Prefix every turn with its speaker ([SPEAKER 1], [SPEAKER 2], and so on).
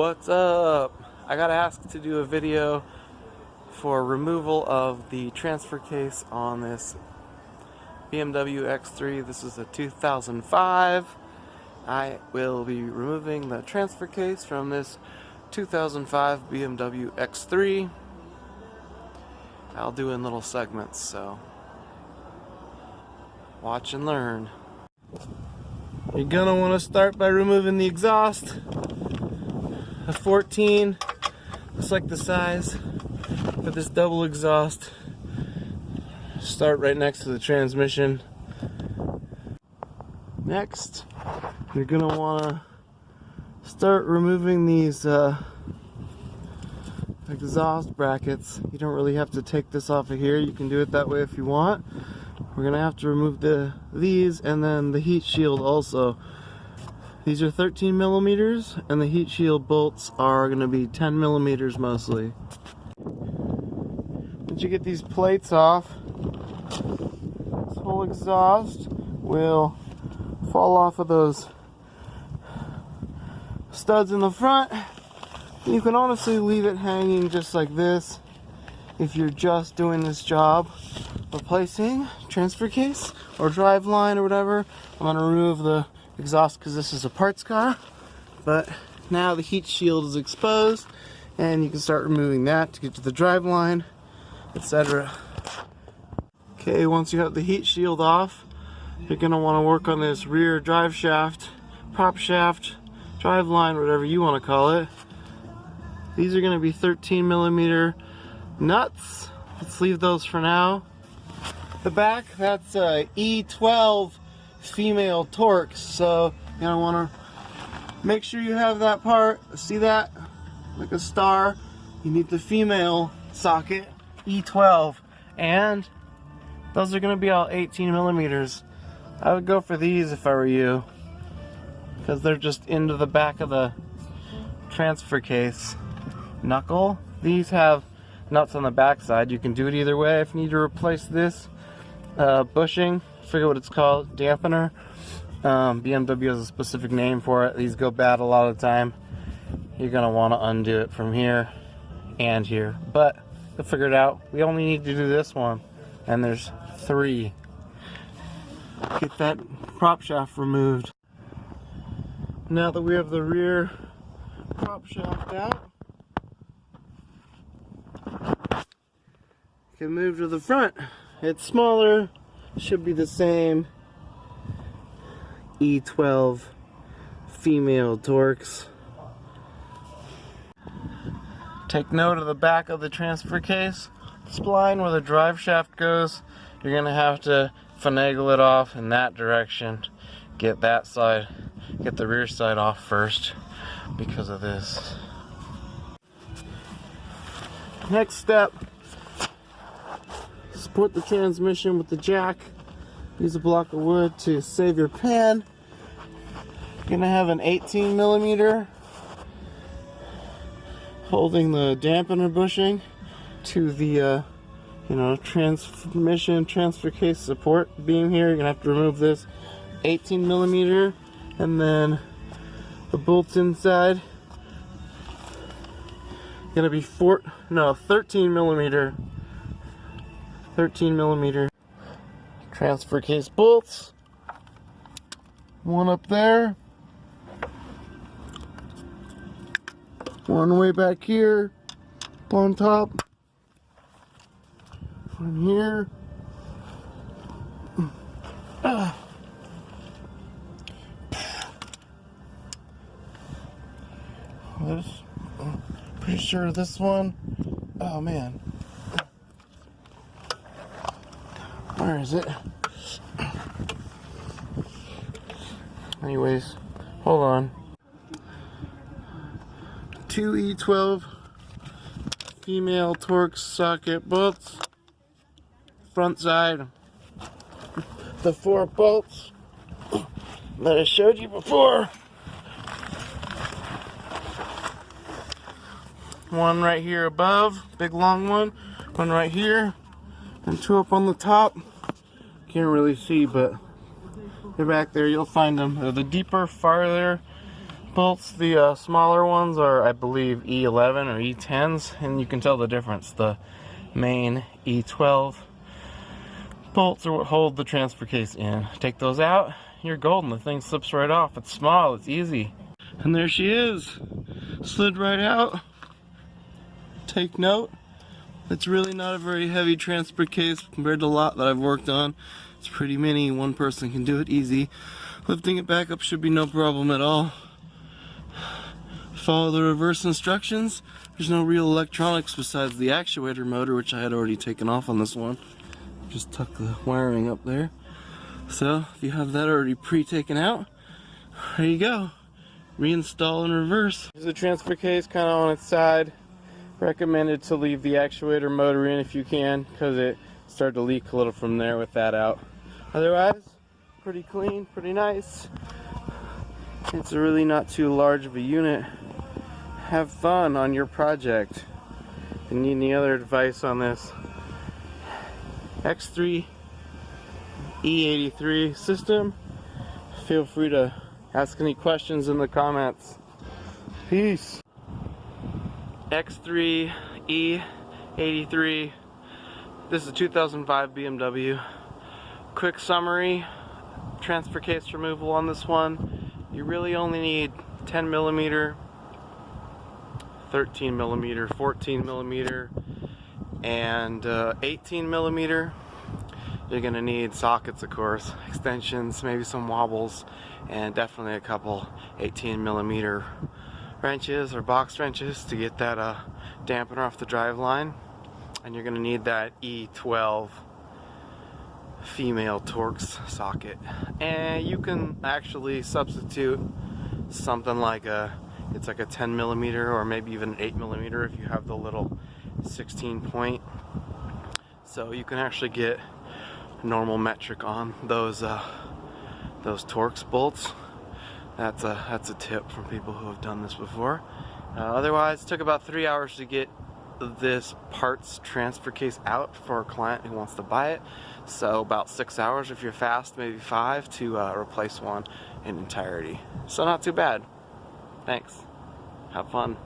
[SPEAKER 1] What's up? I got asked to do a video for removal of the transfer case on this BMW X3. This is a 2005. I will be removing the transfer case from this 2005 BMW X3. I'll do in little segments, so watch and learn. You're gonna want to start by removing the exhaust. A 14 looks like the size for this double exhaust. Start right next to the transmission. Next, you're gonna want to start removing these exhaust brackets. You don't really have to take this off of here. You can do it that way if you want. We're gonna have to remove these and then the heat shield also. These are 13 millimeters and the heat shield bolts are gonna be 10 millimeters mostly. Once you get these plates off, this whole exhaust will fall off of those studs in the front. You can honestly leave it hanging just like this if you're just doing this job, replacing transfer case or drive line or whatever. I'm gonna remove the exhaust because this is a parts car, but now the heat shield is exposed and you can start removing that to get to the drive line, etc. Okay, once you have the heat shield off, you're gonna want to work on this rear drive shaft, prop shaft, drive line, whatever you want to call it. These are gonna be 13 millimeter nuts. Let's leave those for now. The back, that's a E12 Female Torx, so you're gonna want to make sure you have that part. See that? Like a star. You need the female socket, E12, and those are gonna be all 18 millimeters. I would go for these if I were you, because they're just into the back of the transfer case knuckle. These have nuts on the back side. You can do it either way. If you need to replace this bushing, I forget what it's called, dampener. BMW has a specific name for it. These go bad a lot of the time. You're gonna want to undo it from here and here, but you'll figure it out. We only need to do this one, and there's 3. Get that prop shaft removed. Now that we have the rear prop shaft out, you can move to the front. It's smaller, should be the same. E12 Female Torx. Take note of the back of the transfer case. Spline where the drive shaft goes, you're gonna have to finagle it off in that direction. Get that side, get the rear side off first because of this. Next step, support the transmission with the jack. Use a block of wood to save your pan. You're gonna have an 18 millimeter holding the dampener bushing to the transmission transfer case support beam here. You're gonna have to remove this 18 millimeter, and then the bolts inside gonna be 13 millimeter. 13 millimeter transfer case bolts. One up there, one way back here on top, one here. Pretty sure this one, oh man, where is it? Anyways, hold on. 2 E12 Female Torx Socket bolts. Front side. The 4 bolts that I showed you before. One right here above, big long one. One right here, and 2 up on the top. Can't really see, but they're back there. You'll find them. They're the deeper, farther bolts. The smaller ones are, I believe, E11 or E10s, and you can tell the difference. The main E12 bolts are what hold the transfer case in. Take those out, you're golden. The thing slips right off. It's small, it's easy. And there she is. Slid right out. Take note, it's really not a very heavy transfer case compared to a lot that I've worked on. It's pretty mini, one person can do it easy. Lifting it back up should be no problem at all. Follow the reverse instructions. There's no real electronics besides the actuator motor, which I had already taken off on this one. Just tuck the wiring up there. So if you have that already pre-taken out, there you go. Reinstall in reverse. Here's the transfer case kind of on its side. Recommended to leave the actuator motor in if you can, because it started to leak a little from there with that out. Otherwise, pretty clean, pretty nice. It's really not too large of a unit. Have fun on your project. If you need any other advice on this X3 E83 system, feel free to ask any questions in the comments. Peace. X3 E83. This is a 2005 BMW. Quick summary: transfer case removal on this one. You really only need 10 millimeter, 13 millimeter, 14 millimeter, and 18 millimeter. You're gonna need sockets, of course, extensions, maybe some wobbles, and definitely a couple 18 millimeter wrenches or box wrenches to get that dampener off the driveline. And you're gonna need that E12 Female Torx Socket. And you can actually substitute something like it's like a 10 millimeter or maybe even an 8 millimeter if you have the little 16 point. So you can actually get normal metric on those Torx bolts. That's a tip from people who have done this before. Otherwise, it took about 3 hours to get this parts transfer case out for a client who wants to buy it. So about 6 hours if you're fast, maybe 5 to replace one in entirety. So not too bad. Thanks. Have fun.